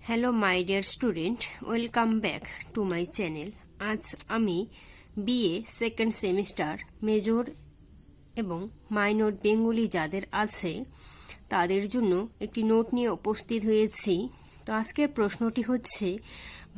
Hello my dear student, welcome back to my channel. আজ আমি BA second semester major এবং minor Bengali যাদের আছে তাদের জন্য একটি নোট নিয়ে উপস্থিত হয়েছি। তো আজকের প্রশ্নটি হচ্ছে,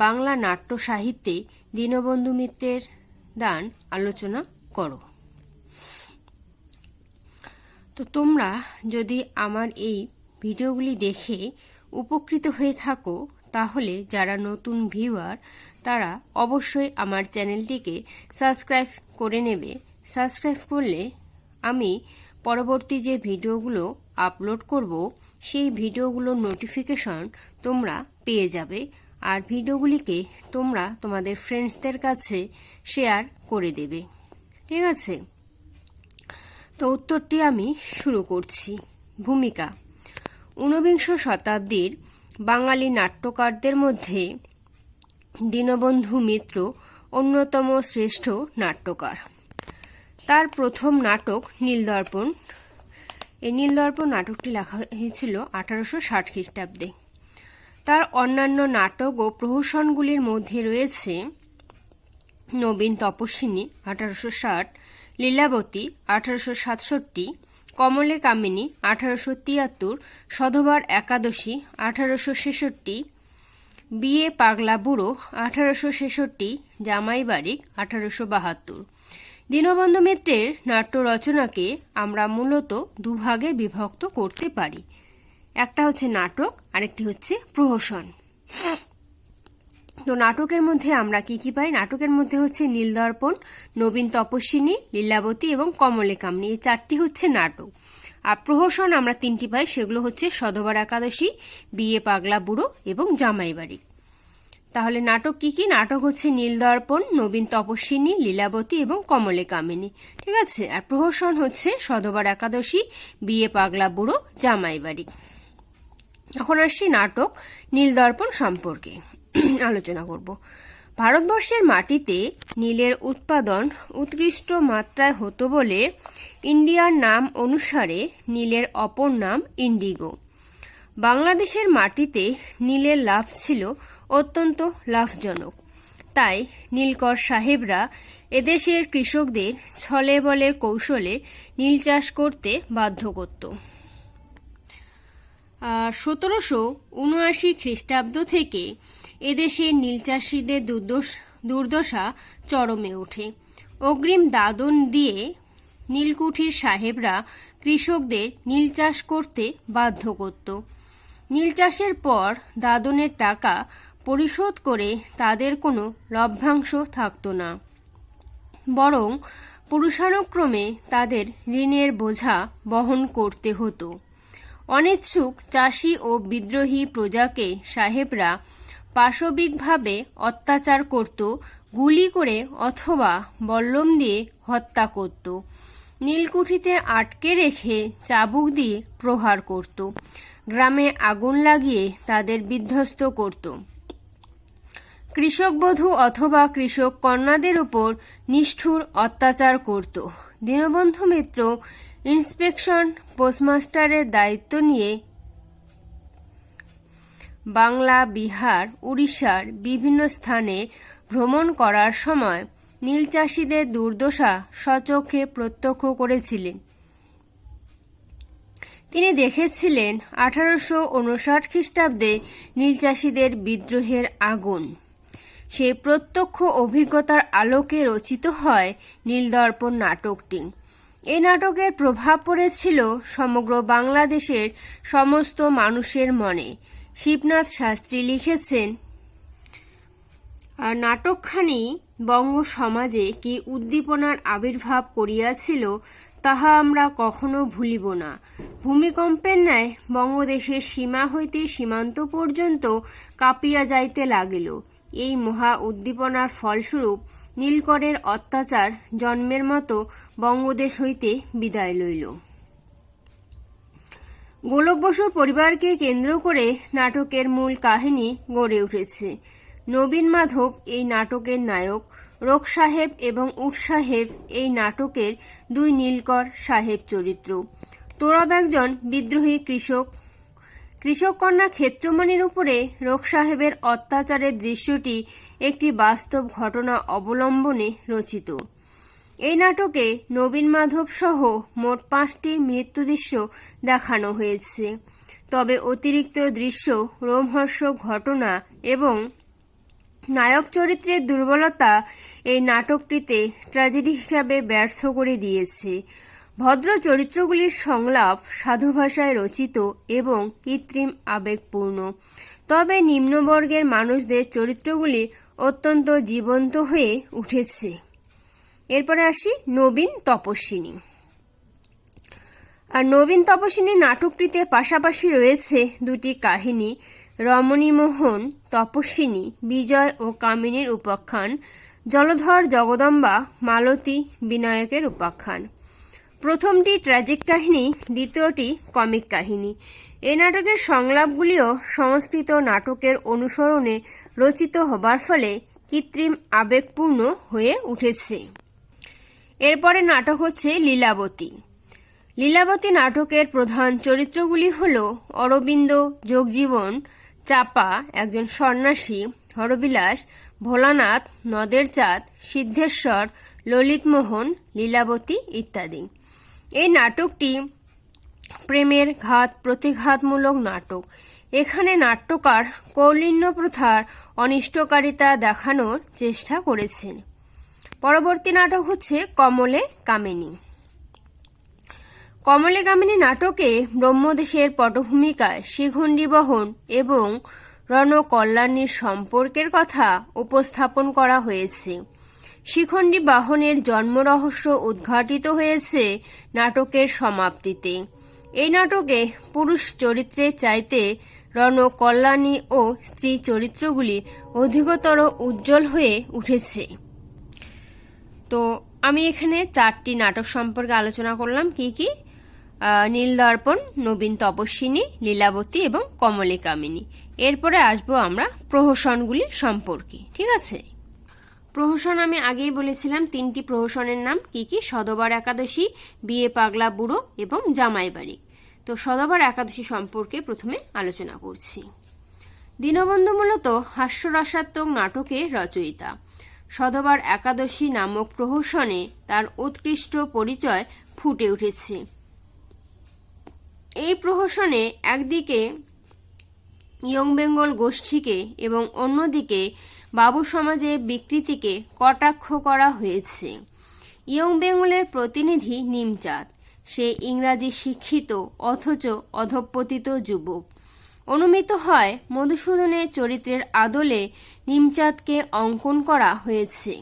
বাংলা নাট্য সাহিত্যে দীনবন্ধু মিত্রের দান আলোচনা করো। তো তোমরা যদি আমার এই ভিডিওগুলি দেখে উপকৃত হয়ে থাকো তাহলে যারা নতুন ভিউয়ার তারা অবশ্যই আমার চ্যানেলটিকে সাবস্ক্রাইব করে নেবে। সাবস্ক্রাইব করলে আমি পরবর্তী যে ভিডিওগুলো আপলোড করব সেই ভিডিওগুলোর নোটিফিকেশন তোমরা পেয়ে যাবে, আর ভিডিওগুলিকে তোমরা তোমাদের ফ্রেন্ডসদের কাছে শেয়ার করে দেবে। ঠিক আছে, তো উত্তরটি আমি শুরু করছি। ভূমিকা: ঊনবিংশ শতাব্দীর বাঙালি নাট্যকারদের মধ্যে দীনবন্ধু মিত্র অন্যতম শ্রেষ্ঠ নাট্যকার। তার প্রথম নাটক নীলদর্পণ। এই নীলদর্পণ নাটকটি লেখা হয়েছিল 1860 খ্রিস্টাব্দে। তার অন্যান্য নাটক ও প্রহসনগুলির মধ্যে রয়েছে নবীন তপস্বিনী 1860, লীলাবতী 1867, কমলে কামিনী 1873, সধবার একাদশী 1866, বিয়ে পাগলা বুড়ো 1866, জামাই বারিক 1872। দীনবন্ধু মিত্রের নাট্য রচনাকে আমরা মূলত দুভাগে বিভক্ত করতে পারি, একটা হচ্ছে নাটক, আরেকটি হচ্ছে প্রহসন। তো নাটকের মধ্যে আমরা কি কি পাই? নাটকের মধ্যে হচ্ছে নীলদর্পণ, নবীন তপস্বিনী, লীলাবতী এবং কমলে কামিনী, এই চারটি হচ্ছে নাটক। আর প্রহসন আমরা তিনটি পাই, সেগুলো হচ্ছে সধবার একাদশী, বিয়ে পাগলা বুড়ো এবং জামাই বাড়ি। তাহলে নাটক কি কি? নাটক হচ্ছে নীলদর্পণ, নবীন তপস্বিনী, লীলাবতী এবং কমলে কামিনী। ঠিক আছে, আর প্রহসন হচ্ছে সধবার একাদশী, বিয়ে পাগলা বুড়ো, জামাই বাড়ি। এখন আসছি নাটক নীলদর্পণ সম্পর্কে আলোচনা করব। ভারতবর্ষের মাটিতে নীলের উৎপাদন উৎকৃষ্ট মাত্রায় হতো বলে ইন্ডিয়ার নাম অনুসারে নীলের অপর নাম ইন্ডিগো। বাংলাদেশের মাটিতে নীলের লাভ ছিল অত্যন্ত লাভজনক, তাই নীলকর সাহেবরা এদেশের কৃষকদের ছলে বলে কৌশলে নীল চাষ করতে বাধ্য করত। 1779 খ্রিস্টাব্দ থেকে এদেশে নীল চাষিদের দুর্দশা চরমে ওঠে। অগ্রিম দাদন দিয়ে নীলকুঠির সাহেবরা কৃষকদের নীল চাষ করতে বাধ্য করত। নীল চাষের পর দাদনের টাকা পরিশোধ করে তাদের কোনো লভ্যাংশ থাকত না, বরং পুরুষানুক্রমে তাদের ঋণের বোঝা বহন করতে হতো। অনিচ্ছুক চাষি ও বিদ্রোহী প্রজাকে সাহেবরা পাশবিকভাবে অত্যাচার করত, গুলি করে অথবা বল্লম দিয়ে হত্যা করত, নীলকুঠিতে আটকে রেখে চাবুক দিয়ে প্রহার করত, গ্রামে আগুন লাগিয়ে তাদের বিধ্বস্ত করত, কৃষকবধূ অথবা কৃষক কন্যাদের উপর নিষ্ঠুর অত্যাচার করত। দীনবন্ধু মিত্র ইন্সপেকশন পোস্টমাস্টারের দায়িত্ব নিয়ে বাংলা, বিহার, উড়িষ্যার বিভিন্ন স্থানে ভ্রমণ করার সময় নীল চাষিদের দুর্দশা স্বচক্ষে প্রত্যক্ষ করেছিলেন। তিনি দেখেছিলেন 1859 খ্রিস্টাব্দে নীল চাষিদের বিদ্রোহের আগুন। সেই প্রত্যক্ষ অভিজ্ঞতার আলোকে রচিত হয় নীলদর্পণ নাটকটি। এই নাটকের প্রভাব পড়েছিল সমগ্র বাংলাদেশের সমস্ত মানুষের মনে। শিবনাথ শাস্ত্রী লিখেছেন, নাটকখানি বঙ্গ সমাজে কি উদ্দীপনার আবির্ভাব করিয়াছিল তাহা আমরা কখনো ভুলিব না। ভূমিকম্পের ন্যায় বঙ্গদেশের সীমা হইতে সীমান্ত পর্যন্ত কাঁপিয়া যাইতে লাগিল। এই মহা উদ্দীপনার ফলস্বরূপ নীলকরের অত্যাচার জন্মের মতো বঙ্গদেশ হইতে বিদায় লইল। গোলক বসুর পরিবারকে কেন্দ্র করে নাটকের মূল কাহিনী গড়ে উঠেছে। নবীন মাধব এই নাটকের নায়ক, রোক সাহেব এবং উট সাহেব এই নাটকের দুই নীলকর সাহেব চরিত্র। তোরব একজন বিদ্রোহী কৃষক কন্যা ক্ষেত্রমণির উপরে রোগ সাহেবের অত্যাচারের দৃশ্যটি একটি বাস্তব ঘটনা অবলম্বনে রচিত। এই নাটকে নবীন মাধব সহ মোট 5টি মৃত্যু দৃশ্য দেখানো হয়েছে। তবে অতিরিক্ত দৃশ্য, রোমহর্ষক ঘটনা এবং নায়ক চরিত্রের দুর্বলতা এই নাটকটিতে ট্র্যাজেডি হিসাবে ব্যর্থ করে দিয়েছে। ভদ্র চরিত্রগুলির সংলাপ সাধু ভাষায় রচিত এবং কৃত্রিম আবেগপূর্ণ, তবে নিম্নবর্গের মানুষদের চরিত্রগুলি অত্যন্ত জীবন্ত হয়ে উঠেছে। এরপরে আসি নবীন তপস্বিনী। আর নবীন তপস্বিনী নাটকটিতে পাশাপাশি রয়েছে দুটি কাহিনী, রমণীমোহন তপস্বিনী বিজয় ও কামিনীর উপাখ্যান, জলধর জগদম্বা মালতী বিনায়কের উপাখ্যান। প্রথমটি ট্র্যাজিক কাহিনী, দ্বিতীয়টি কমিক কাহিনী। এই নাটকের সংলাপগুলিও সংস্কৃত নাটকের অনুসরণে রচিত হবার ফলে কৃত্রিম আবেগপূর্ণ হয়ে উঠেছে। এরপরে নাটক হচ্ছে লীলাবতী। লীলাবতী নাটকের প্রধান চরিত্রগুলি হল অরবিন্দ, যোগজীবন, চাপা একজন সন্ন্যাসী, হরবিলাস, ভোলানাথ, নদের চাঁদ, সিদ্ধেশ্বর, ললিতমোহন, লীলাবতী ইত্যাদি। এই নাটকটি প্রেমের ঘাত প্রতিঘাতমূলক নাটক। এখানে নাট্যকার কৌলীন্য প্রথার অনিষ্টকারিতা দেখানোর চেষ্টা করেছেন। পরবর্তী নাটক হচ্ছে কমলে কামিনী। কমলে কামিনী নাটকে ব্রহ্মদেশের পটভূমিকায় শিখণ্ডী বহন এবং রণকল্যাণীর সম্পর্কের কথা উপস্থাপন করা হয়েছে। শিখণ্ডী বাহনের জন্মরহস্য উদ্ঘাটিত হয়েছে নাটকের সমাপ্তিতে। এই নাটকে পুরুষ চরিত্রের চাইতে রণকল্যাণী ও স্ত্রী চরিত্রগুলি অধিকতর উজ্জ্বল হয়ে উঠেছে। তো আমি এখানে 4টি নাটক সম্পর্কে আলোচনা করলাম। কি কি? নীলদর্পণ, নবীন তপস্বিনী, লীলাবতী এবং কমলে কামিনী। এরপরে আসবো আমরা প্রহসনগুলি সম্পর্কে। ঠিক আছে? প্রহসন আমি আগেই বলেছিলাম 3টি প্রহসনের নাম। কি কি? সধবার একাদশী, বিয়ে পাগলা বুড়ো এবং জামাই বাড়ি। তো সধবার একাদশী সম্পর্কে প্রথমে আলোচনা করছি। দীনবন্ধু মূলত হাস্যরসাত্মক নাটকের রচয়িতা। সধবার একাদশী নামক প্রহসনে তার উৎকৃষ্ট পরিচয় ফুটে উঠেছে। এই প্রহসনে একদিকে ইয়ং বেঙ্গল গোষ্ঠীকে এবং অন্যদিকে বাবু সমাজের বিকৃতিকে কটাক্ষ করা হয়েছে। ইয়ং বেঙ্গলের প্রতিনিধি নিমচাঁদ, সে ইংরাজি শিক্ষিত অথচ অধঃপতিত যুবক। অনুমিত হয় মধুসূদনের চরিত্রের আদলে নিমচাঁদকে অঙ্কন করা হয়েছে।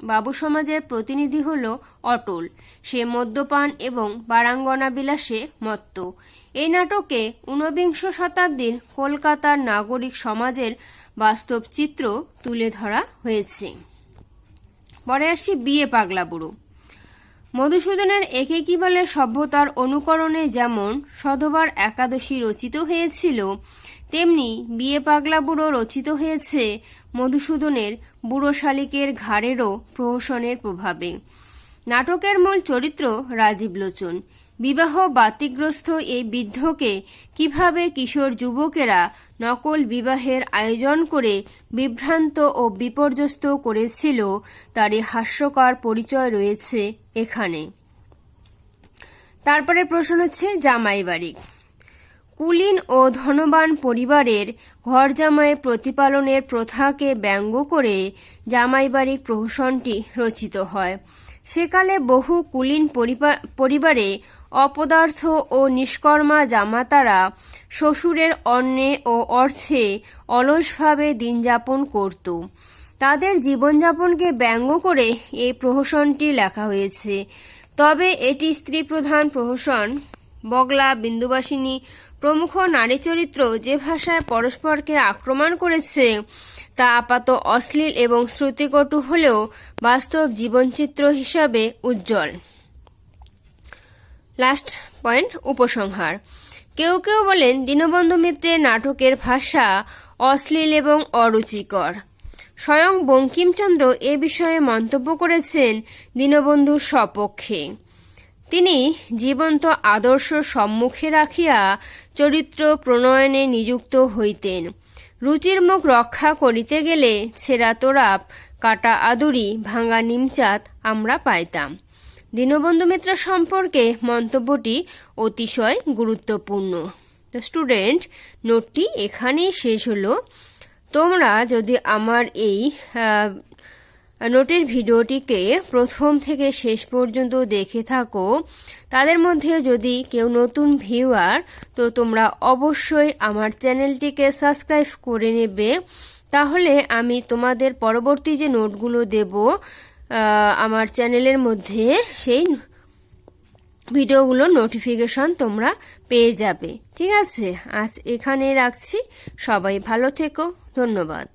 বাবু সমাজের প্রতিনিধি হল অটল, সে মদ্যপান এবং বারাঙ্গনা বিলাসে মত্ত। এই নাটকে 19বিংশ শতাব্দীর কলকাতার নাগরিক সমাজের বাস্তব চিত্র তুলে ধরা হয়েছে। পরে আসি বিয়ে পাগলা বুড়ো। মধুসূদনের একে কি বলে সভ্যতার অনুকরণে যেমন সধবার একাদশী রচিত হয়েছিল, তেমনি বিয়ে পাগলা বুড়ো রচিত হয়েছে মধুসূদনের বুড়ো শালিকের ঘাড়েরও প্রহসনের প্রভাবে। নাটকের মূল চরিত্র রাজীব লোচন। বিবাহ বাতিগ্রস্ত এই বৃদ্ধকে কিভাবে কিশোর যুবকেরা নকল বিবাহের আয়োজন করে বিভ্রান্ত ও বিপর্যস্ত করেছিল তারই হাস্যকর পরিচয় রয়েছে এখানে। তারপরে প্রশ্ন হচ্ছে জামাই বাড়ি। কুলীন ও ধনবান পরিবারের ঘর জামাই প্রতিপালনের প্রথাকে ব্যঙ্গ করে জামাই বাড়ি প্রহসনটি রচিত হয়। সেকালে বহু কুলীন পরিবারে অপদার্থ ও নিষ্কর্মা জামাতারা শ্বশুরের অন্নে ও অর্থে অলসভাবে দিনযাপন করত। তাদের জীবনযাপনকে ব্যঙ্গ করে এই প্রহসনটি লেখা হয়েছে। তবে এটি স্ত্রী প্রধান প্রহসন। বগলা, বিন্দুবাসিনী প্রমুখ নারী চরিত্র যে ভাষায় পরস্পরকে আক্রমণ করেছে তা আপাত অশ্লীল এবং শ্রুতিকটু হলেও বাস্তব জীবনচিত্র হিসাবে উজ্জ্বল। লাস্ট পয়েন্ট, উপসংহার। কেউ কেউ বলেন দীনবন্ধু মিত্রের নাটকের ভাষা অশ্লীল এবং অরুচিকর। স্বয়ং বঙ্কিমচন্দ্র এ বিষয়ে মন্তব্য করেছেন দীনবন্ধুর সপক্ষে। তিনি জীবন্ত আদর্শ সম্মুখে রাখিয়া চরিত্র প্রণয়নে নিযুক্ত হইতেন। রুচির মুখ রক্ষা করিতে গেলে ছেঁড়া তোরাপ, কাটা আদুরি, ভাঙা নিমচাঁদ আমরা পাইতাম। দীনবন্ধু মিত্র সম্পর্কে মন্তব্যটি অতিশয় গুরুত্বপূর্ণ। তো স্টুডেন্ট, নোটটি এখানেই শেষ হলো। তোমরা যদি আমার এই নোটের ভিডিওটিকে প্রথম থেকে শেষ পর্যন্ত দেখে থাকো, তাদের মধ্যে যদি কেউ নতুন ভিউয়ার, তো তোমরা অবশ্যই আমার চ্যানেলটিকে সাবস্ক্রাইব করে নেবে। তাহলে আমি তোমাদের পরবর্তী যে নোটগুলো দেব আমার চ্যানেলের মধ্যে, সেই ভিডিওগুলোর নোটিফিকেশন তোমরা পেয়ে যাবে। ঠিক আছে, আজ এখানে রাখছি। সবাই ভালো থেকো। ধন্যবাদ।